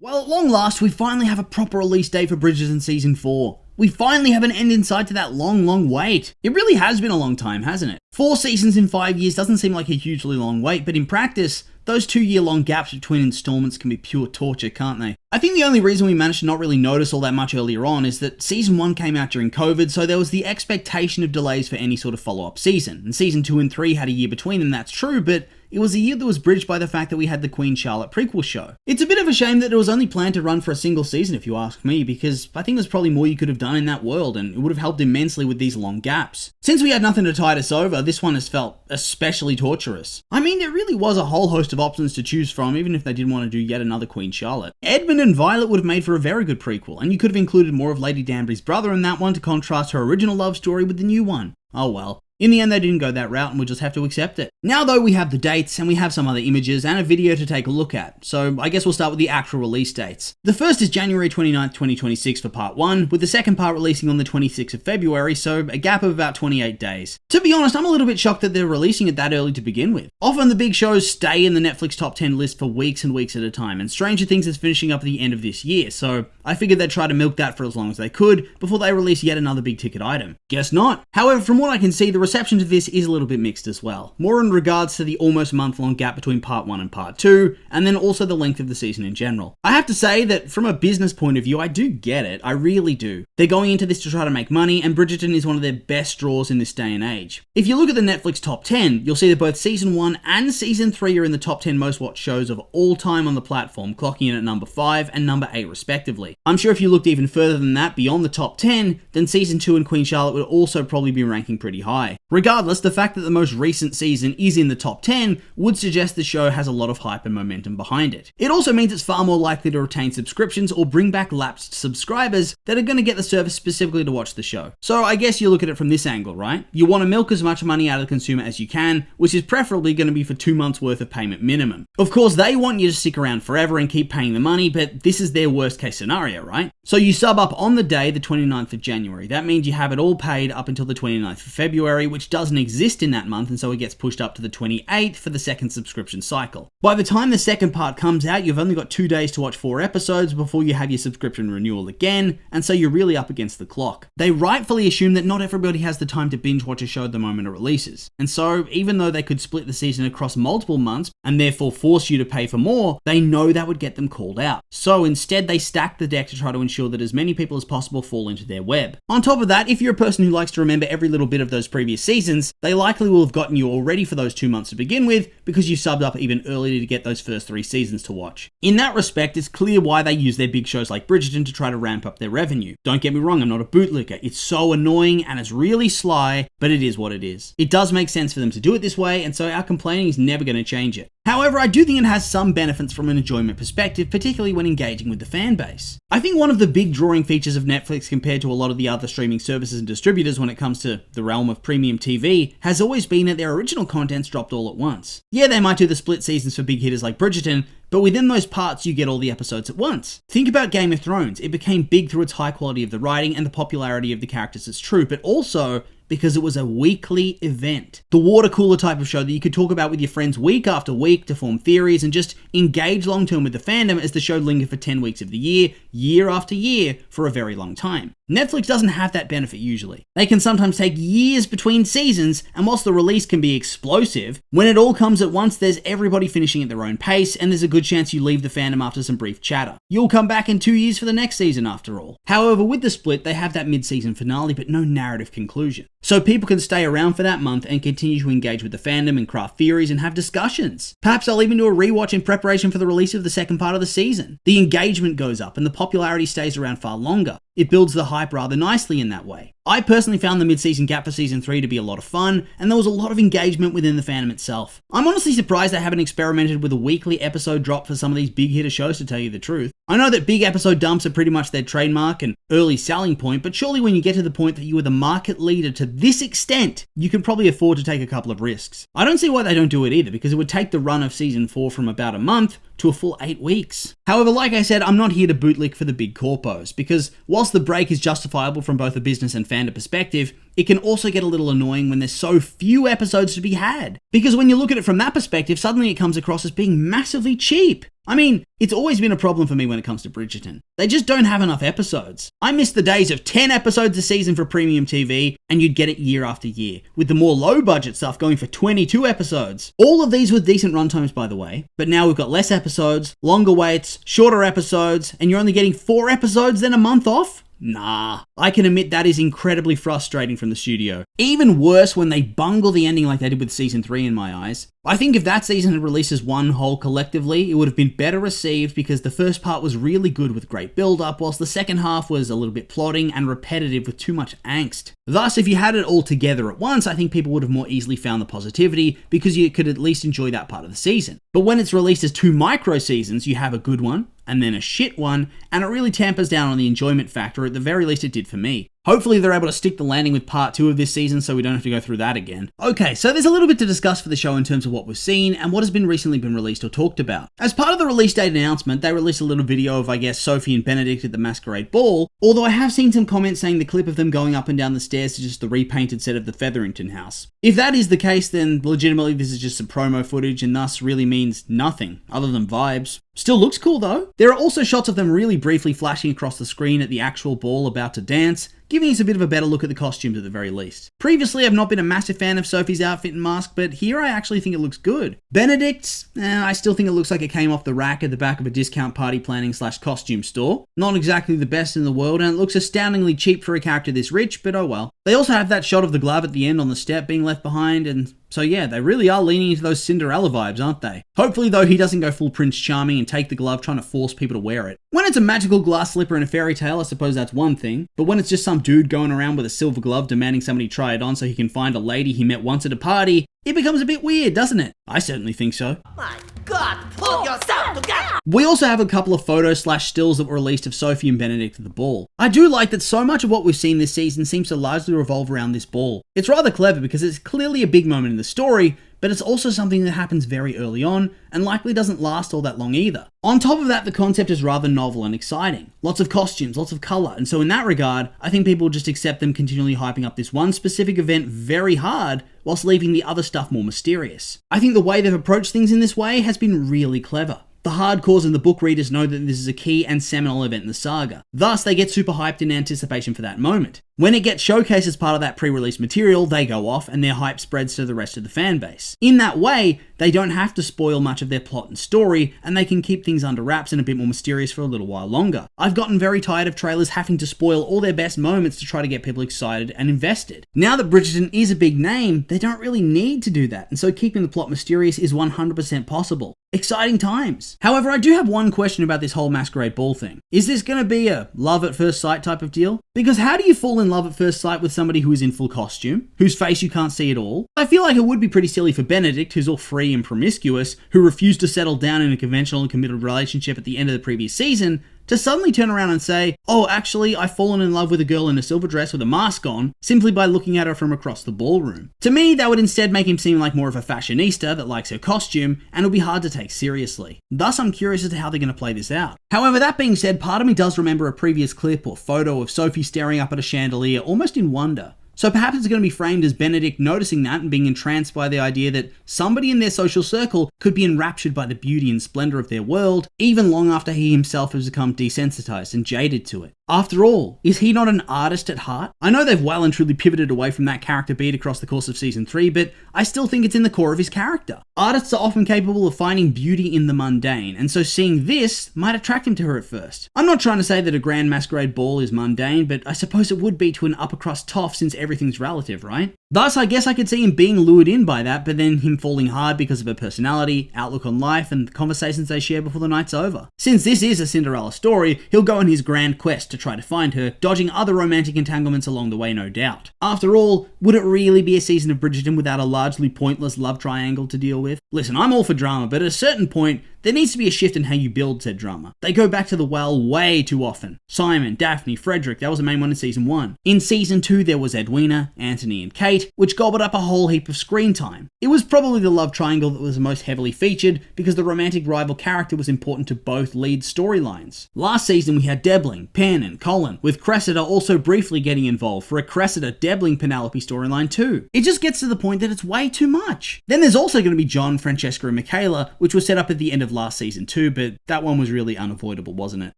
Well, at long last, we finally have a proper release date for Bridgerton Season 4. We finally have an end in sight to that long wait. It really has been a long time, hasn't it? 4 seasons in 5 years doesn't seem like a hugely long wait, but in practice, those 2-year-long gaps between installments can be pure torture, can't they? I think the only reason we managed to not really notice all that much earlier on is that Season 1 came out during COVID, so there was the expectation of delays for any sort of follow-up season. And Season 2 and 3 had a year between them, that's true, but it was a year that was bridged by the fact that we had the Queen Charlotte prequel show. It's a bit of a shame that it was only planned to run for a single season, if you ask me, because I think there's probably more you could have done in that world, and it would have helped immensely with these long gaps. Since we had nothing to tide us over, this one has felt especially torturous. I mean, there really was a whole host of options to choose from, even if they didn't want to do yet another Queen Charlotte. Edmund and Violet would have made for a very good prequel, and you could have included more of Lady Danbury's brother in that one to contrast her original love story with the new one. Oh well. In the end, they didn't go that route and we'll just have to accept it. Now though, we have the dates and we have some other images and a video to take a look at. So I guess we'll start with the actual release dates. The first is January 29th, 2026 for part 1, with the second part releasing on the 26th of February, so a gap of about 28 days. To be honest, I'm a little bit shocked that they're releasing it that early to begin with. Often the big shows stay in the Netflix top 10 list for weeks and weeks at a time, and Stranger Things is finishing up at the end of this year, so I figured they'd try to milk that for as long as they could before they release yet another big ticket item. Guess not. However, from what I can see, the reception to this is a little bit mixed as well. More in regards to the almost month-long gap between part 1 and part 2, and then also the length of the season in general. I have to say that from a business point of view, I do get it. I really do. They're going into this to try to make money, and Bridgerton is one of their best draws in this day and age. If you look at the Netflix top 10, you'll see that both season 1 and season 3 are in the top 10 most watched shows of all time on the platform, clocking in at number 5 and number 8 respectively. I'm sure if you looked even further than that, beyond the top 10, then season 2 and Queen Charlotte would also probably be ranking pretty high. Regardless, the fact that the most recent season is in the top 10 would suggest the show has a lot of hype and momentum behind it. It also means it's far more likely to retain subscriptions or bring back lapsed subscribers that are going to get the service specifically to watch the show. So I guess you look at it from this angle, right? You want to milk as much money out of the consumer as you can, which is preferably going to be for 2 months worth of payment minimum. Of course, they want you to stick around forever and keep paying the money, but this is their worst case scenario, right? So you sub up on the day, the 29th of January. That means you have it all paid up until the 29th of February, which doesn't exist in that month, and so it gets pushed up to the 28th for the second subscription cycle. By the time the second part comes out, you've only got 2 days to watch 4 episodes before you have your subscription renewal again, and so you're really up against the clock. They rightfully assume that not everybody has the time to binge watch a show at the moment it releases, and so even though they could split the season across multiple months and therefore force you to pay for more, they know that would get them called out. So instead they stack the deck to try to ensure that as many people as possible fall into their web. On top of that, if you're a person who likes to remember every little bit of those previous seasons, they likely will have gotten you all ready for those 2 months to begin with because you subbed up even earlier to get those first 3 seasons to watch. In that respect, it's clear why they use their big shows like Bridgerton to try to ramp up their revenue. Don't get me wrong, I'm not a bootlicker. It's so annoying and it's really sly, but it is what it is. It does make sense for them to do it this way, and so our complaining is never going to change it. However, I do think it has some benefits from an enjoyment perspective, particularly when engaging with the fan base. I think one of the big drawing features of Netflix compared to a lot of the other streaming services and distributors when it comes to the realm of premium TV has always been that their original content's dropped all at once. Yeah, they might do the split seasons for big hitters like Bridgerton, but within those parts you get all the episodes at once. Think about Game of Thrones. It became big through its high quality of the writing and the popularity of the characters it's true, but also because it was a weekly event. The water cooler type of show that you could talk about with your friends week after week to form theories and just engage long term with the fandom as the show lingered for 10 weeks of the year, year after year, for a very long time. Netflix doesn't have that benefit usually. They can sometimes take years between seasons, and whilst the release can be explosive, when it all comes at once, there's everybody finishing at their own pace, and there's a good chance you leave the fandom after some brief chatter. You'll come back in 2 years for the next season after all. However, with the split, they have that mid-season finale, but no narrative conclusion. So people can stay around for that month and continue to engage with the fandom and craft theories and have discussions. Perhaps they'll even do a rewatch in preparation for the release of the second part of the season. The engagement goes up and the popularity stays around far longer. It builds the hype rather nicely in that way. I personally found the mid-season gap for season 3 to be a lot of fun, and there was a lot of engagement within the fandom itself. I'm honestly surprised they haven't experimented with a weekly episode drop for some of these big hitter shows, to tell you the truth. I know that big episode dumps are pretty much their trademark and early selling point, but surely when you get to the point that you are the market leader to this extent, you can probably afford to take a couple of risks. I don't see why they don't do it either, because it would take the run of season 4 from about a month to a full 8 weeks. However, like I said, I'm not here to bootlick for the big corpos, because whilst the break is justifiable from both a business and fandom perspective, it can also get a little annoying when there's so few episodes to be had. Because when you look at it from that perspective, suddenly it comes across as being massively cheap. I mean, it's always been a problem for me when it comes to Bridgerton. They just don't have enough episodes. I miss the days of 10 episodes a season for premium TV, and you'd get it year after year, with the more low-budget stuff going for 22 episodes. All of these with decent runtimes, by the way, but now we've got less episodes, longer waits, shorter episodes, and you're only getting 4 episodes then a month off? Nah, I can admit that is incredibly frustrating from the studio. Even worse when they bungle the ending like they did with season 3 in my eyes. I think if that season had released as one whole collectively, it would have been better received because the first part was really good with great build-up, whilst the second half was a little bit plodding and repetitive with too much angst. Thus, if you had it all together at once, I think people would have more easily found the positivity because you could at least enjoy that part of the season. But when it's released as 2 micro seasons, you have a good one, and then a shit one, and it really tampers down on the enjoyment factor, at the very least it did for me. Hopefully they're able to stick the landing with part 2 of this season so we don't have to go through that again. Okay, so there's a little bit to discuss for the show in terms of what we've seen and what has been recently been released or talked about. As part of the release date announcement, they released a little video of, I guess, Sophie and Benedict at the Masquerade ball, although I have seen some comments saying the clip of them going up and down the stairs is just the repainted set of the Featherington house. If that is the case, then legitimately this is just some promo footage and thus really means nothing other than vibes. Still looks cool though. There are also shots of them really briefly flashing across the screen at the actual ball about to dance, giving us a bit of a better look at the costumes at the very least. Previously, I've not been a massive fan of Sophie's outfit and mask, but here I actually think it looks good. Benedict's, I still think it looks like it came off the rack at the back of a discount party planning / costume store. Not exactly the best in the world, and it looks astoundingly cheap for a character this rich, but oh well. They also have that shot of the glove at the end on the step being left behind, and so yeah, they really are leaning into those Cinderella vibes, aren't they? Hopefully though, he doesn't go full Prince Charming and take the glove trying to force people to wear it. When it's a magical glass slipper in a fairy tale, I suppose that's one thing, but when it's just some dude going around with a silver glove demanding somebody try it on so he can find a lady he met once at a party, it becomes a bit weird, doesn't it? I certainly think so. My God, pull yourself together! We also have a couple of photos / stills that were released of Sophie and Benedict at the ball. I do like that so much of what we've seen this season seems to largely revolve around this ball. It's rather clever because it's clearly a big moment in the story, but it's also something that happens very early on and likely doesn't last all that long either. On top of that, the concept is rather novel and exciting. Lots of costumes, lots of colour, and so in that regard, I think people just accept them continually hyping up this one specific event very hard whilst leaving the other stuff more mysterious. I think the way they've approached things in this way has been really clever. The hardcores and the book readers know that this is a key and seminal event in the saga. Thus, they get super hyped in anticipation for that moment. When it gets showcased as part of that pre-release material, they go off and their hype spreads to the rest of the fan base. In that way, they don't have to spoil much of their plot and story, and they can keep things under wraps and a bit more mysterious for a little while longer. I've gotten very tired of trailers having to spoil all their best moments to try to get people excited and invested. Now that Bridgerton is a big name, they don't really need to do that, and so keeping the plot mysterious is 100% possible. Exciting times. However, I do have one question about this whole Masquerade ball thing. Is this going to be a love at first sight type of deal? Because how do you fall in love at first sight with somebody who is in full costume, whose face you can't see at all? I feel like it would be pretty silly for Benedict, who's all free and promiscuous, who refused to settle down in a conventional and committed relationship at the end of the previous season, to suddenly turn around and say, oh, actually, I've fallen in love with a girl in a silver dress with a mask on, simply by looking at her from across the ballroom. To me, that would instead make him seem like more of a fashionista that likes her costume, and it'll be hard to take seriously. Thus, I'm curious as to how they're going to play this out. However, that being said, part of me does remember a previous clip or photo of Sophie staring up at a chandelier, almost in wonder. So perhaps it's going to be framed as Benedict noticing that and being entranced by the idea that somebody in their social circle could be enraptured by the beauty and splendor of their world, even long after he himself has become desensitized and jaded to it. After all, is he not an artist at heart? I know they've well and truly pivoted away from that character beat across the course of season 3, but I still think it's in the core of his character. Artists are often capable of finding beauty in the mundane, and so seeing this might attract him to her at first. I'm not trying to say that a grand masquerade ball is mundane, but I suppose it would be to an upper crust toff since everything's relative, right? Thus, I guess I could see him being lured in by that, but then him falling hard because of her personality, outlook on life, and the conversations they share before the night's over. Since this is a Cinderella story, he'll go on his grand quest to try to find her, dodging other romantic entanglements along the way, no doubt. After all, would it really be a season of Bridgerton without a largely pointless love triangle to deal with? Listen, I'm all for drama, but at a certain point, There needs to be a shift in how you build said drama. They go back to the well way too often. Simon, Daphne, Frederick, that was the main one in season 1. In season 2 there was Edwina, Anthony and Kate, which gobbled up a whole heap of screen time. It was probably the love triangle that was the most heavily featured because the romantic rival character was important to both lead storylines. Last season we had Debling, Penn and Colin, with Cressida also briefly getting involved for a Cressida-Debling Penelope storyline too. It just gets to the point that it's way too much. Then there's also going to be John, Francesca and Michaela, which was set up at the end of last season too, but that one was really unavoidable, wasn't it?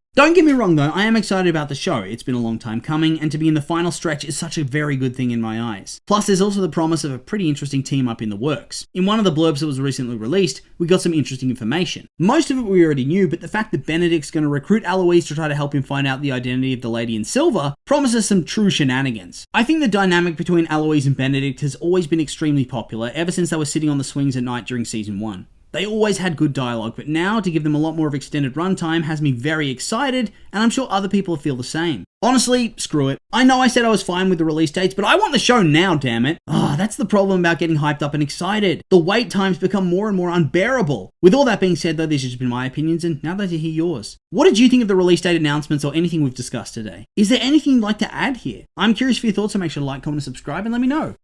Don't get me wrong though, I am excited about the show. It's been a long time coming, and to be in the final stretch is such a very good thing in my eyes. Plus there's also the promise of a pretty interesting team up in the works. In one of the blurbs that was recently released, we got some interesting information. Most of it we already knew, but the fact that Benedict's going to recruit Eloise to try to help him find out the identity of the Lady in Silver promises some true shenanigans. I think the dynamic between Eloise and Benedict has always been extremely popular ever since they were sitting on the swings at night during season 1. They always had good dialogue, but now to give them a lot more of extended runtime has me very excited, and I'm sure other people feel the same. Honestly, screw it. I know I said I was fine with the release dates, but I want the show now, damn it. That's the problem about getting hyped up and excited. The wait times become more and more unbearable. With all that being said though, these have just been my opinions, and now I'd like to hear yours. What did you think of the release date announcements or anything we've discussed today? Is there anything you'd like to add here? I'm curious for your thoughts, so make sure to like, comment and subscribe and let me know.